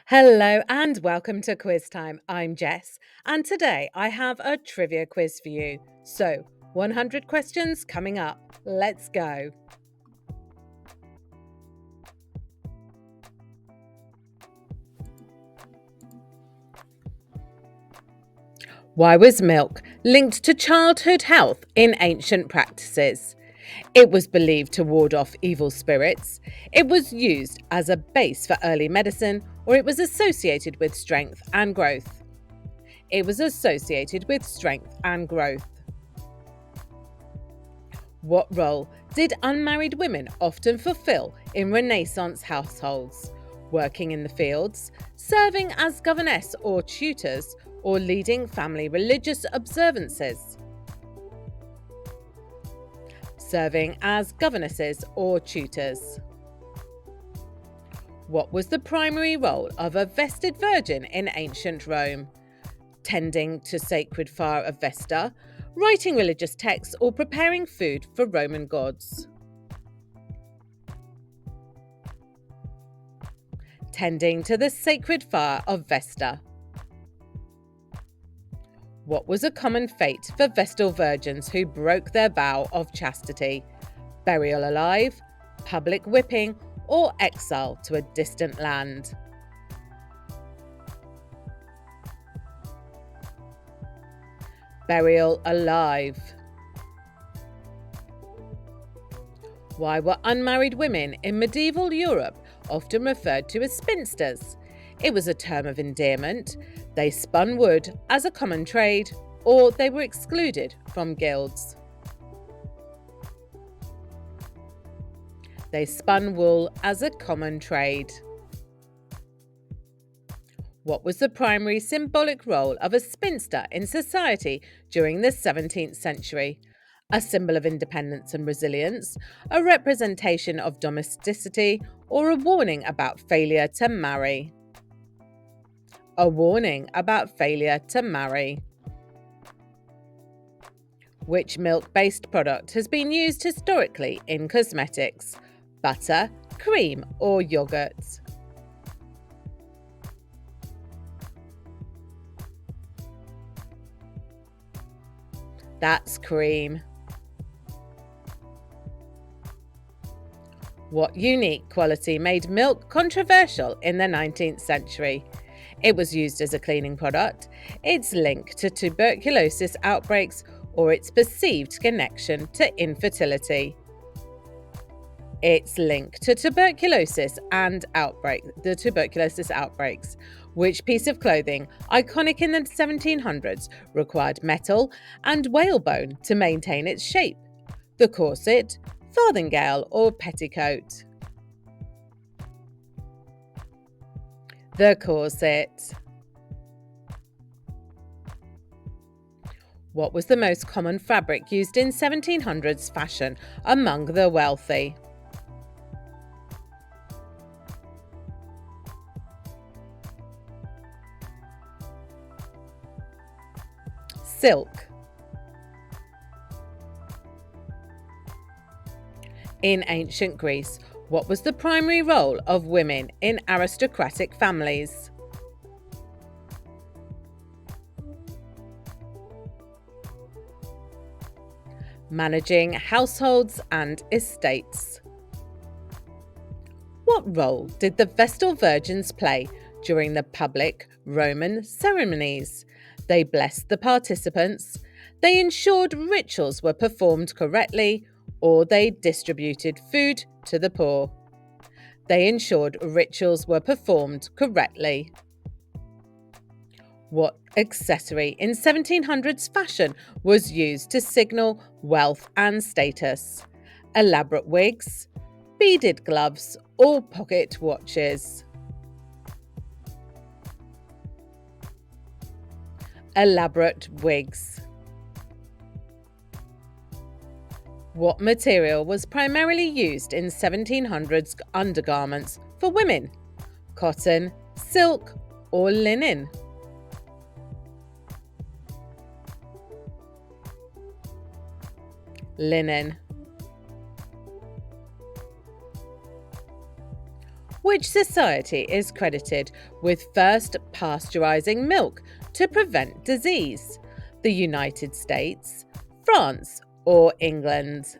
Hello and welcome to Quiz Time. I'm Jess, and today I have a trivia quiz for you. So, 100 questions coming up. Let's go. Why was milk linked to childhood health in ancient practices? It was believed to ward off evil spirits, it was used as a base for early medicine, or it was associated with strength and growth. It was associated with strength and growth. What role did unmarried women often fulfill in Renaissance households? Working in the fields, serving as governess or tutors, or leading family religious observances? Serving as governesses or tutors. What was the primary role of a vested virgin in ancient Rome? Tending to sacred fire of Vesta, writing religious texts, or preparing food for Roman gods? Tending to the sacred fire of Vesta. What was a common fate for Vestal virgins who broke their vow of chastity? Burial alive, public whipping, or exile to a distant land? Burial alive. Why were unmarried women in medieval Europe often referred to as spinsters? It was a term of endearment. They spun wood as a common trade, or they were excluded from guilds. They spun wool as a common trade. What was the primary symbolic role of a spinster in society during the 17th century? A symbol of independence and resilience, a representation of domesticity, or a warning about failure to marry? A warning about failure to marry. Which milk-based product has been used historically in cosmetics? Butter, cream, or yogurt? That's cream. What unique quality made milk controversial in the 19th century? It was used as a cleaning product, its link to tuberculosis outbreaks, or its perceived connection to infertility. Its link to tuberculosis outbreaks. Which piece of clothing, iconic in the 1700s, required metal and whalebone to maintain its shape? The corset, farthingale, or petticoat? The corset. What was the most common fabric used in 1700s fashion among the wealthy? Silk. In ancient Greece, what was the primary role of women in aristocratic families? Managing households and estates. What role did the Vestal virgins play during the public Roman ceremonies? They blessed the participants, they ensured rituals were performed correctly, or they distributed food to the poor. They ensured rituals were performed correctly. What accessory in 1700s fashion was used to signal wealth and status? Elaborate wigs, beaded gloves, or pocket watches? Elaborate wigs. What material was primarily used in 1700s undergarments for women? Cotton, silk, or linen? Linen. Which society is credited with first pasteurizing milk to prevent disease? The United States, France, or England?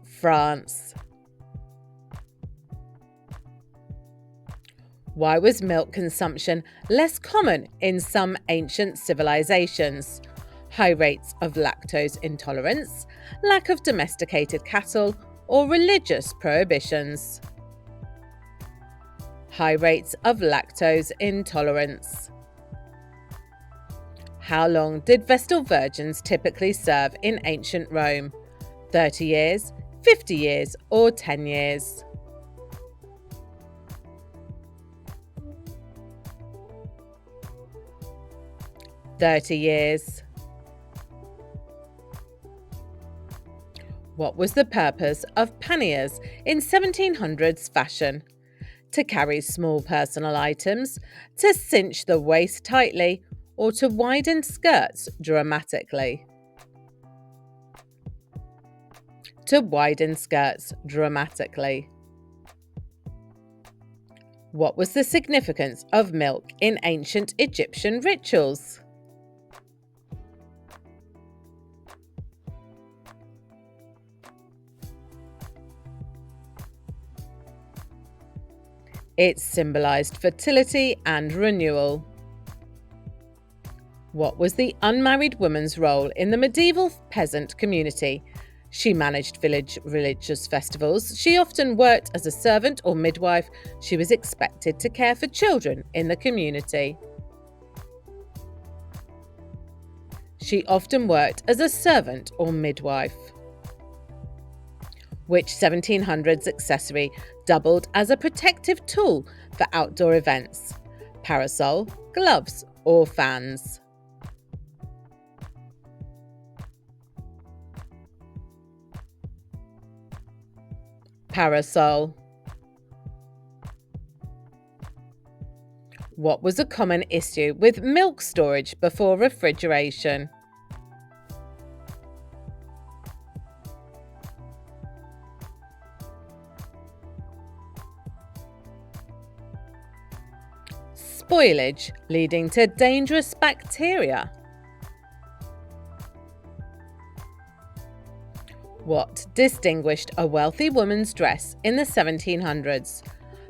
France. Why was milk consumption less common in some ancient civilizations? High rates of lactose intolerance, lack of domesticated cattle, or religious prohibitions? High rates of lactose intolerance. How long did Vestal virgins typically serve in ancient Rome? 30 years, 50 years, or 10 years? 30 years. What was the purpose of panniers in 1700s fashion? To carry small personal items, to cinch the waist tightly, or to widen skirts dramatically? To widen skirts dramatically. What was the significance of milk in ancient Egyptian rituals? It symbolised fertility and renewal. What was the unmarried woman's role in the medieval peasant community? She managed village religious festivals. She often worked as a servant or midwife. She was expected to care for children in the community. She often worked as a servant or midwife. Which 1700s accessory doubled as a protective tool for outdoor events? Parasol, gloves, or fans? Parasol. What was a common issue with milk storage before refrigeration? Spoilage, leading to dangerous bacteria. What distinguished a wealthy woman's dress in the 1700s?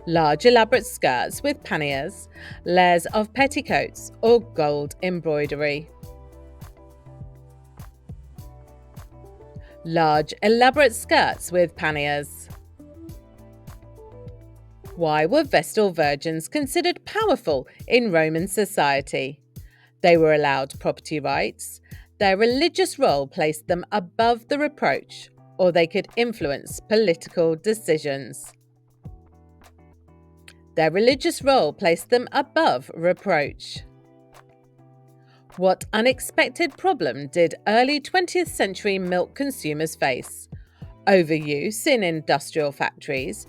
Large elaborate skirts with panniers, layers of petticoats, or gold embroidery? Large elaborate skirts with panniers. Why were Vestal virgins considered powerful in Roman society? They were allowed property rights. Their religious role placed them above the reproach, or they could influence political decisions. Their religious role placed them above reproach. What unexpected problem did early 20th century milk consumers face? Overuse in industrial factories,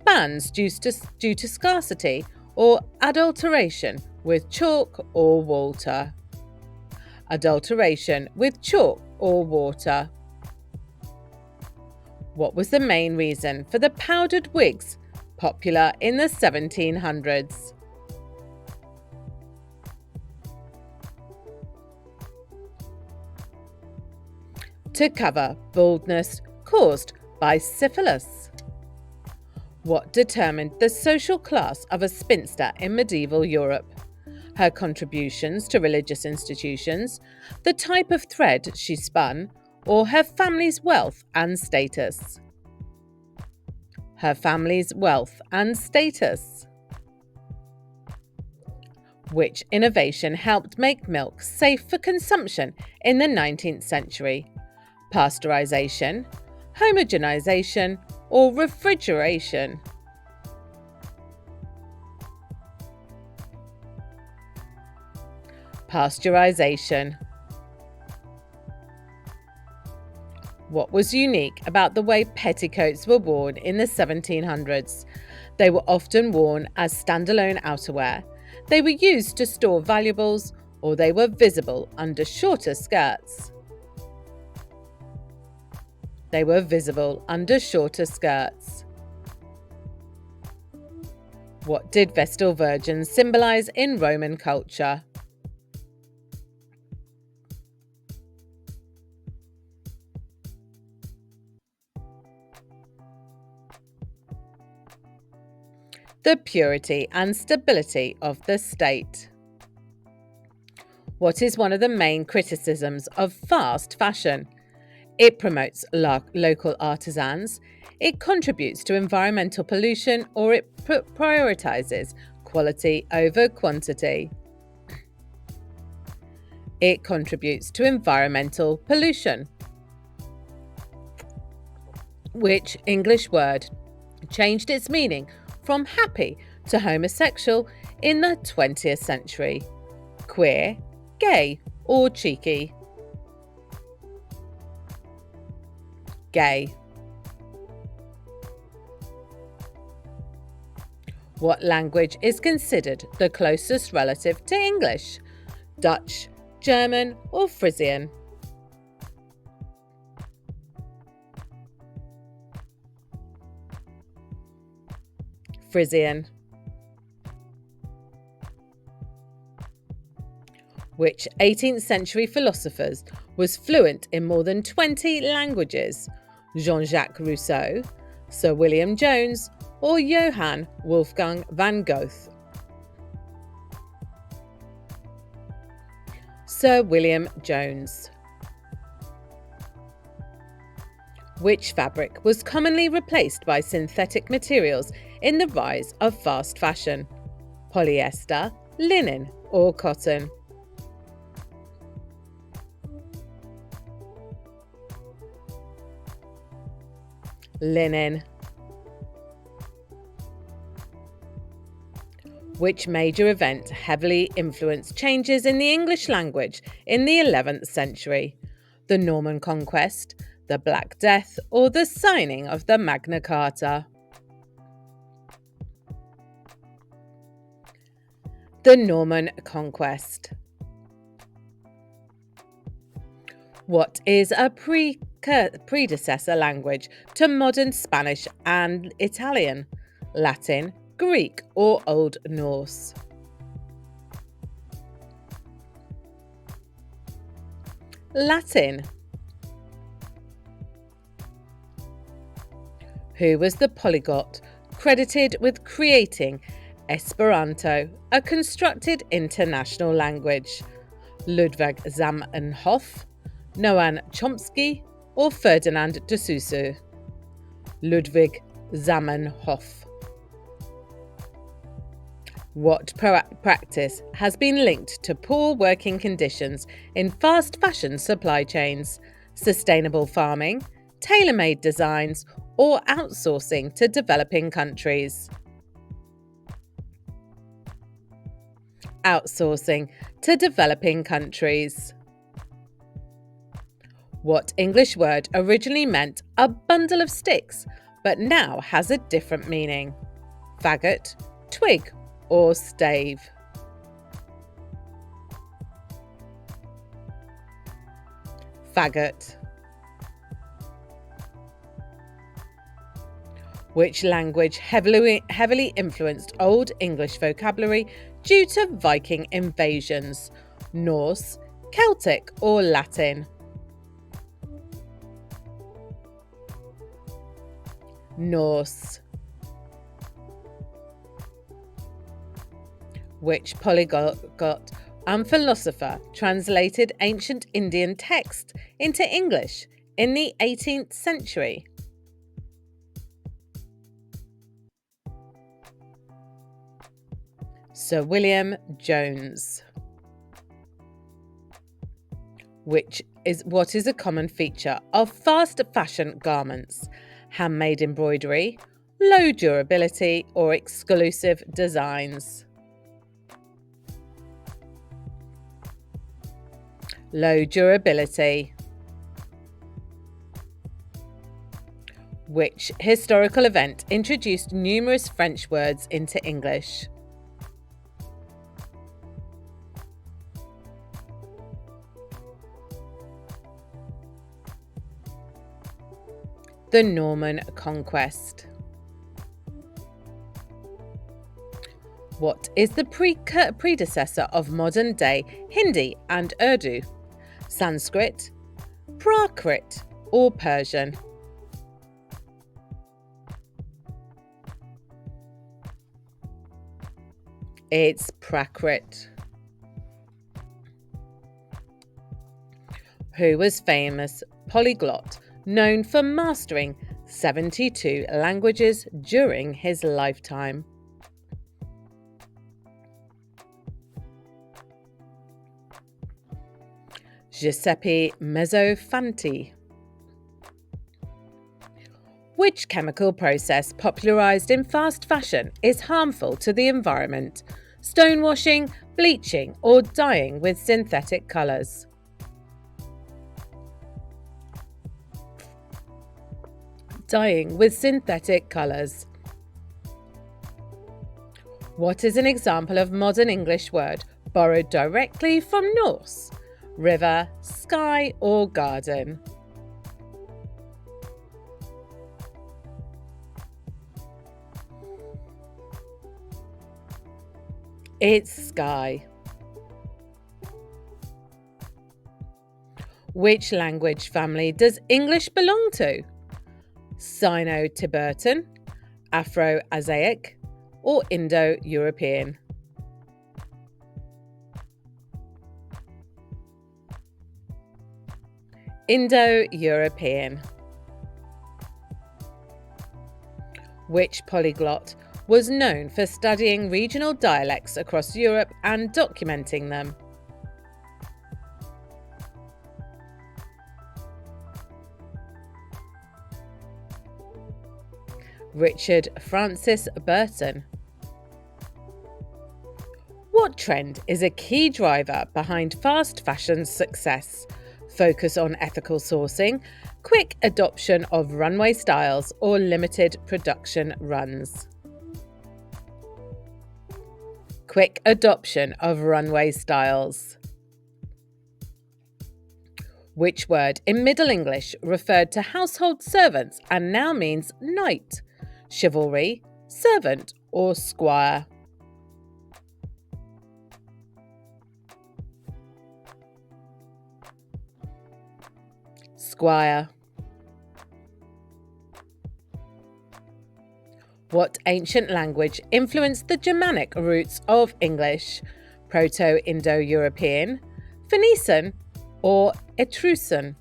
bans due to scarcity, or adulteration with chalk or water? Adulteration with chalk or water. What was the main reason for the powdered wigs popular in the 1700s? To cover baldness caused by syphilis. What determined the social class of a spinster in medieval Europe? Her contributions to religious institutions, the type of thread she spun, or her family's wealth and status? Her family's wealth and status. Which innovation helped make milk safe for consumption in the 19th century? Pasteurization, homogenization, or refrigeration? Pasteurization. What was unique about the way petticoats were worn in the 1700s? They were often worn as standalone outerwear. They were used to store valuables, or they were visible under shorter skirts. They were visible under shorter skirts. What did Vestal Virgins symbolize in Roman culture? The purity and stability of the state. What is one of the main criticisms of fast fashion? It promotes local artisans, it contributes to environmental pollution, or it prioritizes quality over quantity. It contributes to environmental pollution. Which English word changed its meaning from happy to homosexual in the 20th century? Queer, gay, or cheeky? Gay. What language is considered the closest relative to English? Dutch, German, or Frisian? Frisian. Which 18th century philosophers was fluent in more than 20 languages? Jean-Jacques Rousseau, Sir William Jones, or Johann Wolfgang van Goethe? Sir William Jones. Which fabric was commonly replaced by synthetic materials in the rise of fast fashion? Polyester, linen, or cotton? Linen. Which major event heavily influenced changes in the English language in the 11th century? The Norman Conquest, the Black Death, or the signing of the Magna Carta? The Norman Conquest. What is a predecessor language to modern Spanish and Italian? Latin, Greek, or Old Norse? Latin. Who was the polyglot credited with creating Esperanto, a constructed international language? Ludwig Zamenhof, Noam Chomsky, or Ferdinand de Saussure? Ludwig Zamenhof. What practice has been linked to poor working conditions in fast fashion supply chains? Sustainable farming, tailor-made designs, or outsourcing to developing countries? Outsourcing to developing countries. What English word originally meant a bundle of sticks, but now has a different meaning? Faggot, twig, or stave? Faggot. Which language heavily influenced Old English vocabulary due to Viking invasions? Norse, Celtic, or Latin? Norse. Which polyglot and philosopher translated ancient Indian text into English in the 18th century? Sir William Jones. What is a common feature of fast fashion garments? Handmade embroidery, low durability, or exclusive designs? Low durability. Which historical event introduced numerous French words into English? The Norman Conquest. What is the predecessor of modern-day Hindi and Urdu? Sanskrit, Prakrit, or Persian? It's Prakrit. Who was famous polyglot, known for mastering 72 languages during his lifetime? Giuseppe Mezzofanti. Which chemical process popularised in fast fashion is harmful to the environment? Stonewashing, bleaching, or dyeing with synthetic colours? Dyeing with synthetic colours. What is an example of modern English word borrowed directly from Norse? River, sky, or garden? It's sky. Which language family does English belong to? Sino-Tibetan, Afro-Asiatic, or Indo-European? Indo-European. Which polyglot was known for studying regional dialects across Europe and documenting them? Richard Francis Burton. What trend is a key driver behind fast fashion's success? Focus on ethical sourcing, quick adoption of runway styles, or limited production runs? Quick adoption of runway styles. Which word in Middle English referred to household servants and now means knight? Chivalry, servant, or squire? Squire. What ancient language influenced the Germanic roots of English? Proto-Indo-European, Phoenician, or Etruscan?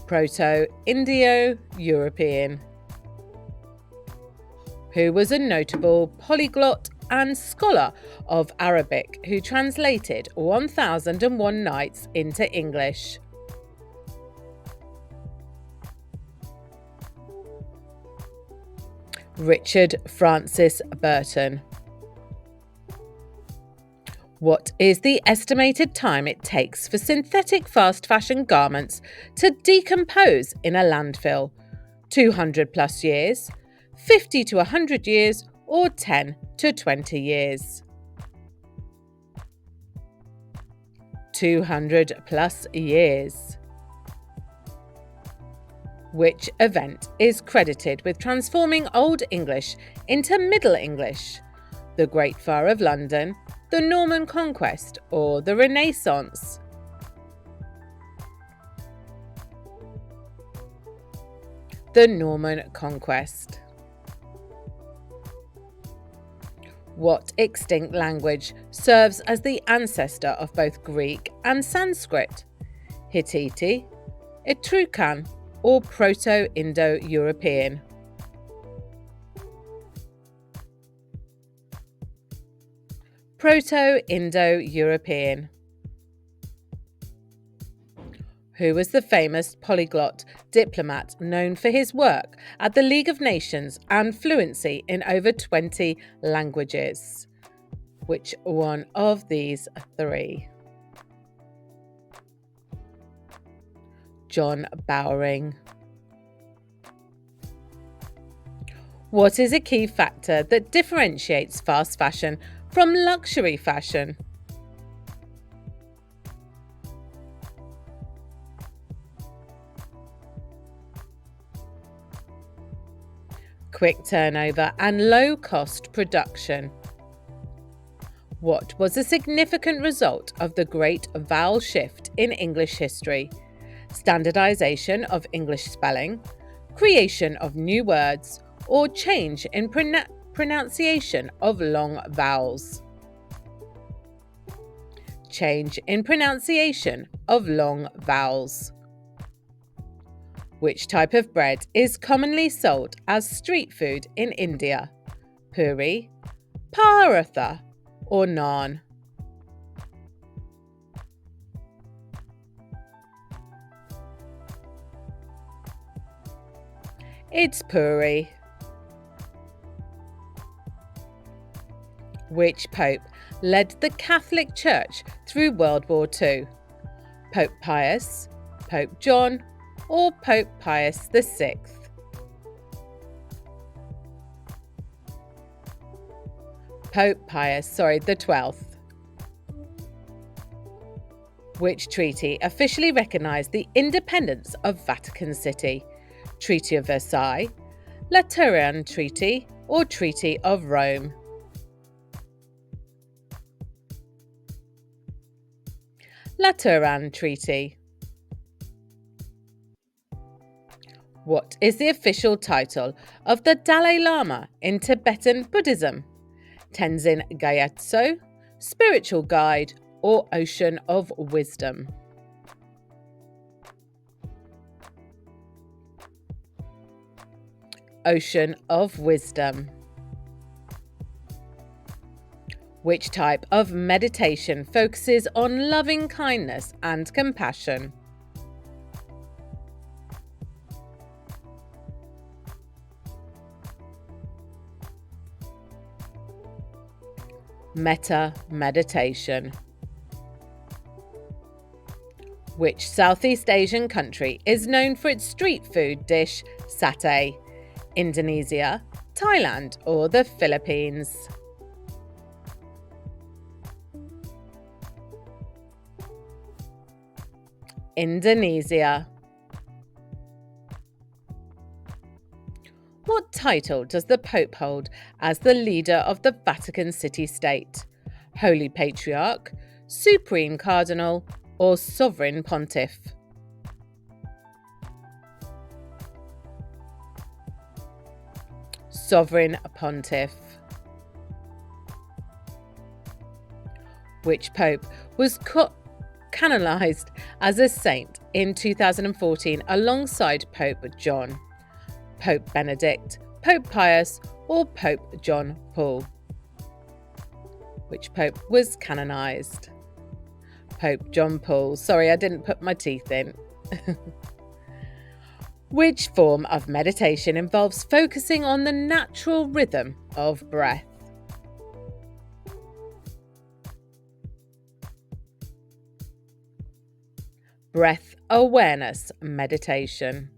Proto-Indo-European. Who was a notable polyglot and scholar of Arabic who translated 1001 Nights into English? Richard Francis Burton. What is the estimated time it takes for synthetic fast fashion garments to decompose in a landfill? 200 plus years, 50 to 100 years, or 10 to 20 years? 200 plus years. Which event is credited with transforming Old English into Middle English? The Great Fire of London, the Norman Conquest, or the Renaissance? The Norman Conquest. What extinct language serves as the ancestor of both Greek and Sanskrit? Hittite, Etruscan, or Proto-Indo-European? Proto-Indo-European. Who was the famous polyglot diplomat known for his work at the League of Nations and fluency in over 20 languages? Which one of these three? John Bowring. What is a key factor that differentiates fast fashion from luxury fashion? quick turnover and low-cost production. What was a significant result of the Great Vowel Shift in English history? Standardization of English spelling, creation of new words, or change in pronunciation of long vowels? Change in pronunciation of long vowels. Which type of bread is commonly sold as street food in India? Puri, paratha, or naan? It's puri. Which pope led the Catholic Church through World War II? Pope Pius, Pope John, or Pope Pius VI? Pope Pius, the 12th. Which treaty officially recognised the independence of Vatican City? Treaty of Versailles, Lateran Treaty, or Treaty of Rome? Lateran Treaty. What is the official title of the Dalai Lama in Tibetan Buddhism? Tenzin Gyatso, Spiritual Guide, or Ocean of Wisdom? Ocean of Wisdom. Which type of meditation focuses on loving kindness and compassion? Metta meditation. Which Southeast Asian country is known for its street food dish, satay? Indonesia, Thailand, or the Philippines? Indonesia. What title does the Pope hold as the leader of the Vatican City State? Holy Patriarch, Supreme Cardinal, or Sovereign Pontiff? Sovereign Pontiff. Which Pope was canonized as a saint in 2014 alongside Pope John? Pope Benedict, Pope Pius, or Pope John Paul? Which Pope was canonized? Pope John Paul. Sorry, I didn't put my teeth in. Which form of meditation involves focusing on the natural rhythm of breath? Breath awareness meditation.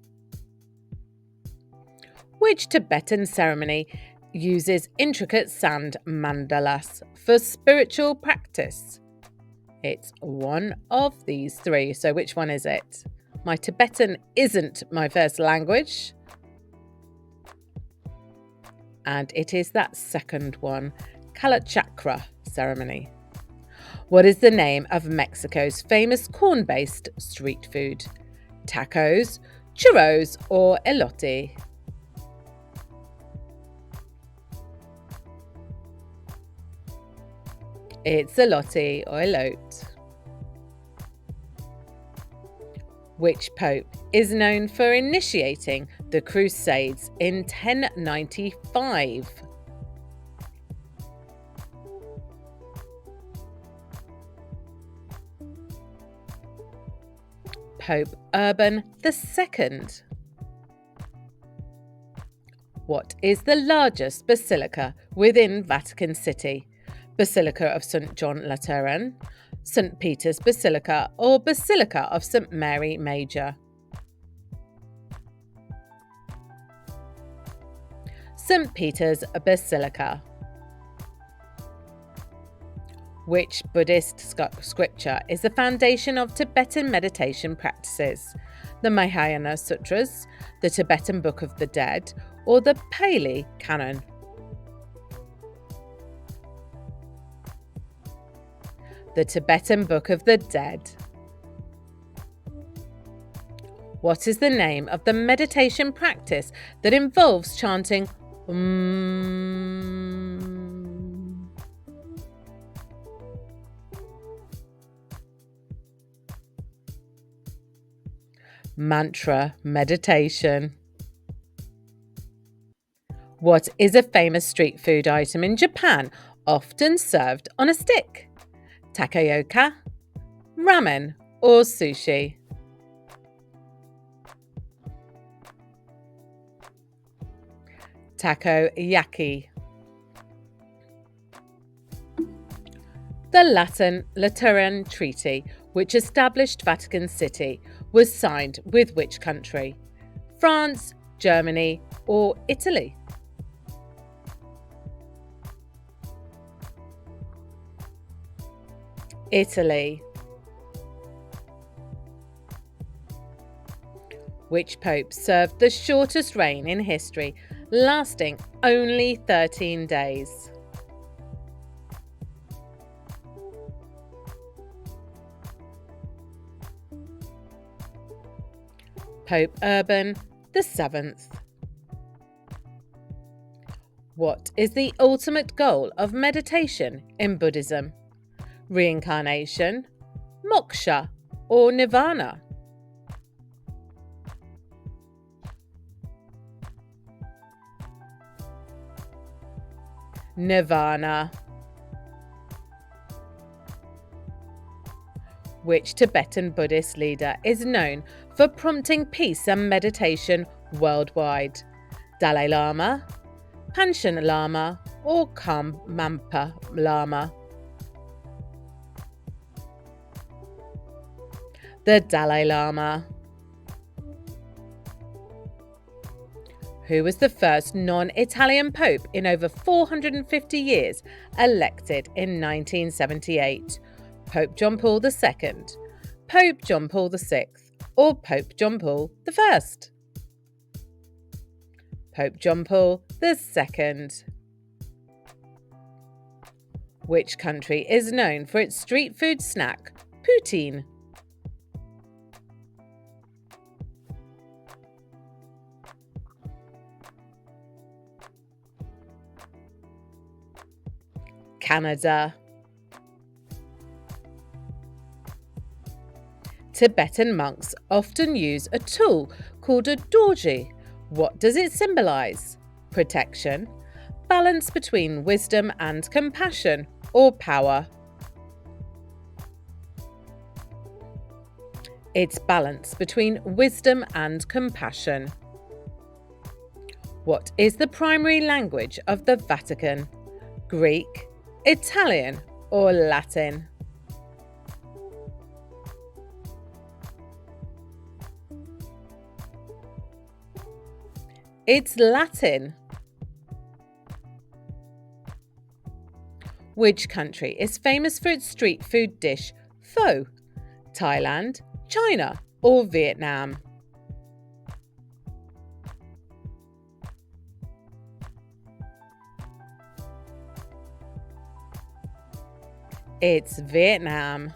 Which Tibetan ceremony uses intricate sand mandalas for spiritual practice? It's one of these three, so which one is it? My Tibetan isn't my first language. And it is that second one, Kalachakra ceremony. What is the name of Mexico's famous corn-based street food? Tacos, churros, or elote? It's elote or elote. Which pope is known for initiating the Crusades in 1095? Pope Urban II. What is the largest basilica within Vatican City? Basilica of St. John Lateran, St. Peter's Basilica, or Basilica of St. Mary Major? St. Peter's Basilica. Which Buddhist scripture is the foundation of Tibetan meditation practices? The Mahayana Sutras, the Tibetan Book of the Dead, or the Pali Canon? The Tibetan Book of the Dead. What is the name of the meditation practice that involves chanting Mantra meditation. What is a famous street food item in Japan, often served on a stick? Takoyaki, ramen, or sushi? Takoyaki. The Lateran Treaty, which established Vatican City, was signed with which country? France, Germany, or Italy? Italy. Which pope served the shortest reign in history, lasting only 13 days? Pope Urban VII. What is the ultimate goal of meditation in Buddhism? Reincarnation, moksha, or nirvana? Nirvana. Which Tibetan Buddhist leader is known for prompting peace and meditation worldwide? Dalai Lama, Panchen Lama, or Karmapa Lama? The Dalai Lama. Who was the first non-Italian pope in over 450 years, elected in 1978? Pope John Paul II, Pope John Paul VI, or Pope John Paul I? Pope John Paul II. Which country is known for its street food snack, poutine? Canada. Tibetan monks often use a tool called a dorji. What does it symbolize? Protection, balance between wisdom and compassion, or power? It's balance between wisdom and compassion. What is the primary language of the Vatican? Greek, Italian, or Latin? It's Latin. Which country is famous for its street food dish, pho? Thailand, China, or Vietnam? It's Vietnam.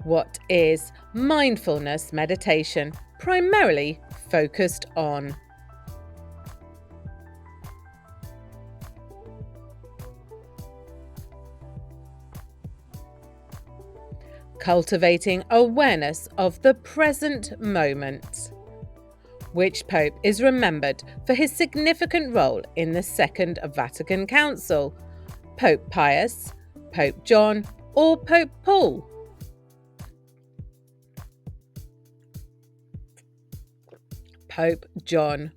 What is mindfulness meditation primarily focused on? Cultivating awareness of the present moment. Which pope is remembered for his significant role in the Second Vatican Council? Pope Pius, Pope John, or Pope Paul? Pope John.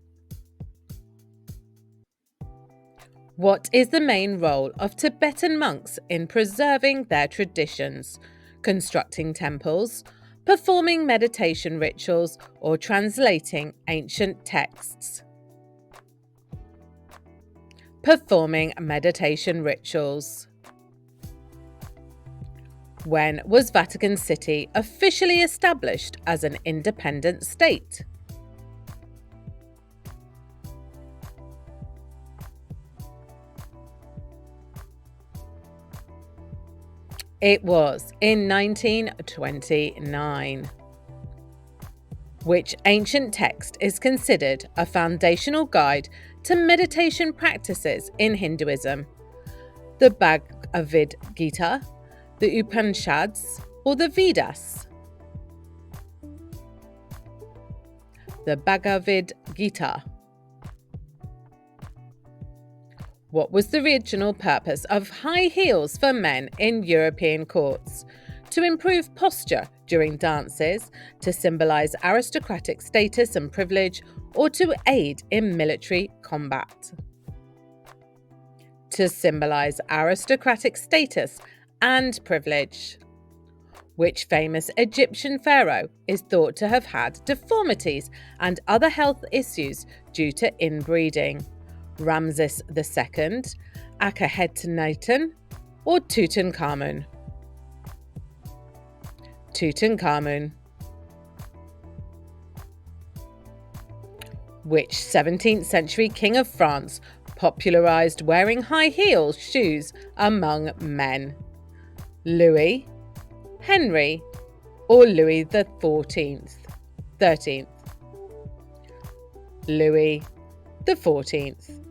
What is the main role of Tibetan monks in preserving their traditions? Constructing temples, performing meditation rituals, or translating ancient texts? Performing meditation rituals. When was Vatican City officially established as an independent state? It was in 1929. Which ancient text is considered a foundational guide to meditation practices in Hinduism? The Bhagavad Gita, the Upanishads, or the Vedas? The Bhagavad Gita. What was the original purpose of high heels for men in European courts? To improve posture during dances, to symbolize aristocratic status and privilege, or to aid in military combat? To symbolize aristocratic status and privilege. Which famous Egyptian pharaoh is thought to have had deformities and other health issues due to inbreeding? Ramses II, Akhenaten, or Tutankhamun? Tutankhamun. Which 17th century king of France popularized wearing high heel shoes among men? Louis, Henry, or Louis the 13th? Louis the 14th.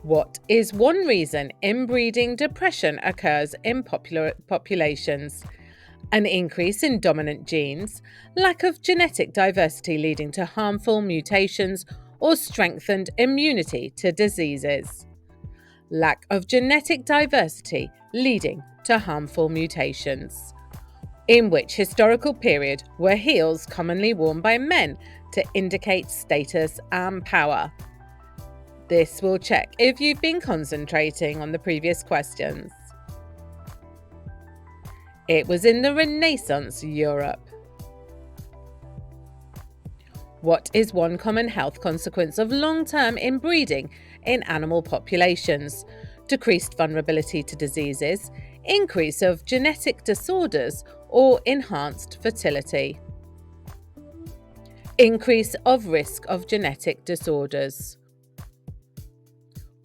What is one reason inbreeding depression occurs in populations? An increase in dominant genes, lack of genetic diversity leading to harmful mutations, or strengthened immunity to diseases? Lack of genetic diversity leading to harmful mutations. In which historical period were heels commonly worn by men to indicate status and power? This will check if you've been concentrating on the previous questions. It was in the Renaissance Europe. What is one common health consequence of long-term inbreeding in animal populations? Decreased vulnerability to diseases, increase of genetic disorders, or enhanced fertility? Increase of risk of genetic disorders.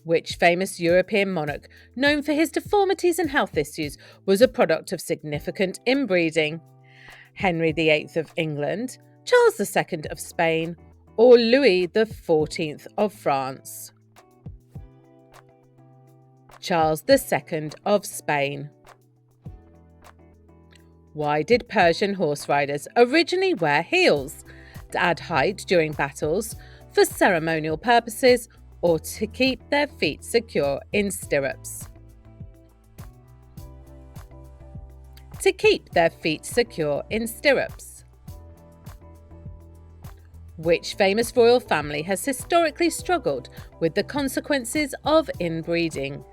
Which famous European monarch, known for his deformities and health issues, was a product of significant inbreeding? Henry VIII of England, Charles II of Spain, or Louis XIV of France? Charles II of Spain. Why did Persian horse riders originally wear heels? To add height during battles, for ceremonial purposes, or to keep their feet secure in stirrups? To keep their feet secure in stirrups. Which famous royal family has historically struggled with the consequences of inbreeding?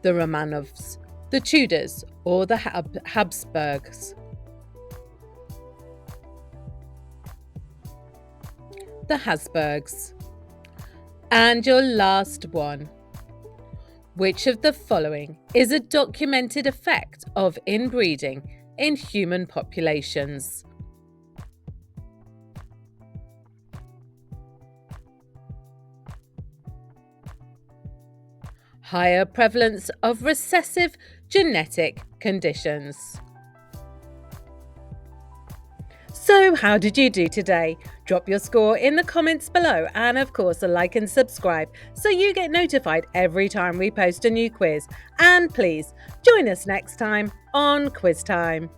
The Romanovs, the Tudors, or the Habsburgs? The Habsburgs. And your last one. Which of the following is a documented effect of inbreeding in human populations? Higher prevalence of recessive genetic conditions. So how did you do today? Drop your score in the comments below, and of course a like and subscribe so you get notified every time we post a new quiz. And please join us next time on Quiz Time.